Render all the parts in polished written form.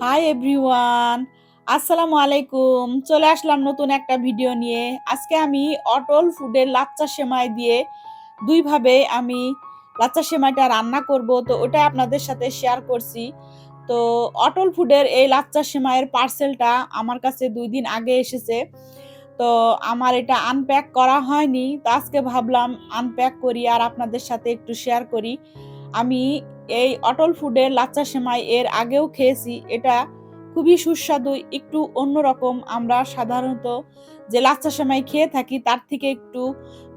Hi everyone, আসসালামু আলাইকুম। চলে আসলাম নতুন একটা ভিডিও নিয়ে। আজকে আমি অটল ফুডের লাচ্চা সেমাই দিয়ে দুইভাবে আমি লাচ্চা সেমাইটা রান্না করব, তো ওটা আপনাদের সাথে শেয়ার করছি। তো অটল ফুডের এই লাচ্চা সেমাইয়ের পার্সেলটা আমার কাছে 2 দিন আগে এসেছে। তো আমার এটা আনপ্যাক করা হয়নি, তো আজকে ভাবলাম আনপ্যাক করি আর আপনাদের সাথে একটু শেয়ার করি। আমি এই অটল ফুডের লাচ্চা সেমাই এর আগেও খেয়েছি। এটা খুবই সুস্বাদু, একটু অন্যরকম। আমরা সাধারণত যে লাচ্চা সেমাই খেয়ে থাকি তার থেকে একটু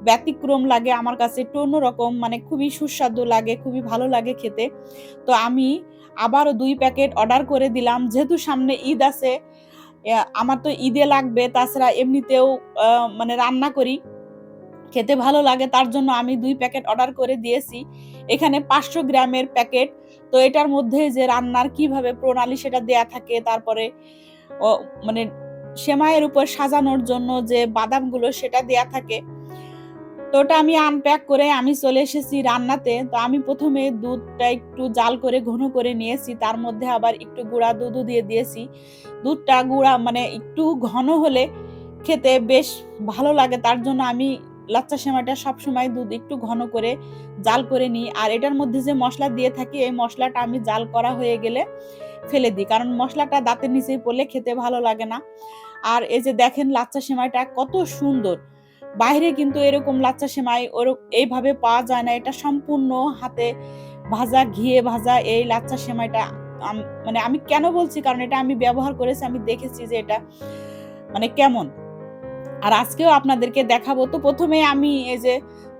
ব্যতিক্রম লাগে আমার কাছে, একটু অন্যরকম, মানে খুবই সুস্বাদু লাগে, খুবই ভালো লাগে খেতে। তো আমি আবারও 2 প্যাকেট অর্ডার করে দিলাম, যেহেতু সামনে ঈদ আছে। আমার তো ঈদে লাগবে, তাছাড়া এমনিতেও আ মানে রান্না করি, খেতে ভালো লাগে, তার জন্য আমি 2 প্যাকেট অর্ডার করে দিয়েছি। এখানে 500 গ্রামের প্যাকেট। তো এটার মধ্যে যে রান্নার কিভাবে প্রণালী সেটা দেয়া থাকে। তারপরে ও মানে সেমাইয়ের উপর সাজানোর জন্য যে বাদামগুলো সেটা দেয়া থাকে। তো ওটা আমি আনপ্যাক করে আমি চলে এসেছি রান্নাতে। তো আমি ১ম এ দুধটা একটু জাল করে ঘন করে নিয়েছি। তার মধ্যে আবার একটু গুঁড়া দুধও দিয়ে দিয়েছি। দুধটা গুঁড়া মানে একটু ঘন হলে খেতে বেশ ভালো লাগে। তার জন্য আমি লাচ্চা সেমাইটা সবসময় দুধ একটু ঘন করে জাল করে নিই। আর এটার মধ্যে যে মসলা দিয়ে থাকি, এই মসলাটা আমি জাল করা হয়ে গেলে ফেলে দিই। কারণ মসলাটা দাঁতের নিচেই পড়লে খেতে ভালো লাগে না। আর এই যে দেখেন লাচ্চা সেমাইটা কত সুন্দর। বাইরে কিন্তু এরকম লাচ্চা সেমাই এইভাবে পাওয়া যায় না। এটা সম্পূর্ণ হাতে ভাজা, ঘিয়ে ভাজা এই লাচ্চা সেমাইটা। আম মানে আমি কেন বলছি? কারণ এটা আমি ব্যবহার করেছি, আমি দেখেছি যে এটা মানে কেমন। আর আজকেও আপনাদেরকে দেখাবো। তো ১ম এ আমি এই যে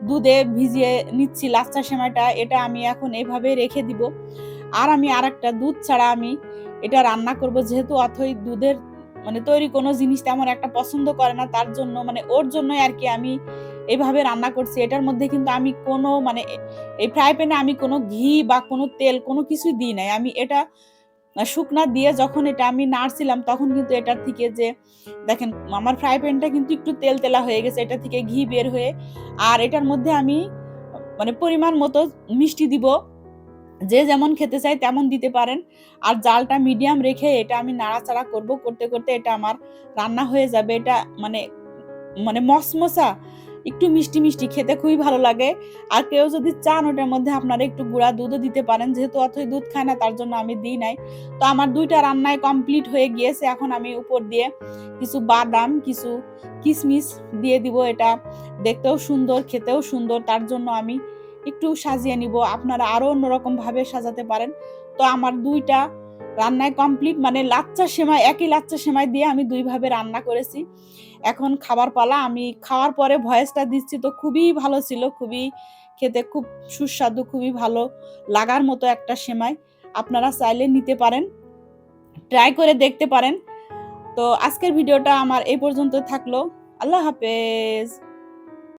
দুধে ভিজিয়ে নিচ্ছি লাচ্চা সেমাইটা। এটা আমি এখন এভাবে রেখে দিব। আর আমি আরেকটা দুধ ছাড়া আমি এটা রান্না করব। যেহেতু অথই দুধের মানে তৈরি কোনো জিনিস তেমন একটা পছন্দ করে না। তার জন্য মানে ওর জন্যই আরকি আমি এভাবে রান্না করছি। এটার মধ্যে কিন্তু আমি কোনো মানে এই ফ্রাই প্যানে আমি কোনো ঘি বা কোনো তেল কোনো কিছুই দিই নাই। আমি এটা শুকনা দিয়ে যখন এটা আমি নাড়ছিলাম, তখন কিন্তু এটার থেকে যে দেখেন আমার ফ্রাই প্যানটা কিন্তু একটু তেলতেলা হয়ে গেছে। এটা থেকে ঘি বের হয়ে। আর এটার মধ্যে আমি মানে পরিমাণ মতো মিষ্টি দিব। যে যেমন খেতে চায় তেমন দিতে পারেন। আর জালটা মিডিয়াম রেখে এটা আমি নাড়াচাড়া করব। করতে, করতে এটা আমার রান্না হয়ে যাবে। এটা মানে মানে মচমচা, একটু মিষ্টি, মিষ্টি খেতে খুবই ভালো লাগে। আর কেউ যদি চান ওটার মধ্যে আপনারা একটু গুঁড়া দুধও দিতে পারেন। যেহেতু অথই দুধ খায় না তার জন্য আমি দিই নাই। তো আমার ২ টা রান্নাই কমপ্লিট হয়ে গিয়েছে। এখন আমি উপর দিয়ে কিছু বাদাম, কিছু কিশমিশ দিয়ে দিব। এটা দেখতেও সুন্দর, খেতেও সুন্দর। তার জন্য আমি একটু সাজিয়ে নিব। আপনারা আরো অন্যরকম ভাবে সাজাতে পারেন। তো আমার ২ টা রান্নাই কমপ্লিট, মানে লাচ্চা সেমাই, একই লাচ্চা সেমাই দিয়ে আমি ২ ভাবে রান্না করেছি। এখন খাবার পালা। আমি খাওয়ার পরে ভয়েসটা দিচ্ছি, তো খুবই ভালো ছিল। খুবই খেতে খুব সুস্বাদু, খুবই ভালো লাগার মতো একটা সেমাই। আপনারা চাইলে নিতে পারেন। ট্রাই করে দেখতে পারেন। তো আজকের ভিডিওটা আমার এই পর্যন্ত থাকলো। আল্লাহ হাফেজ।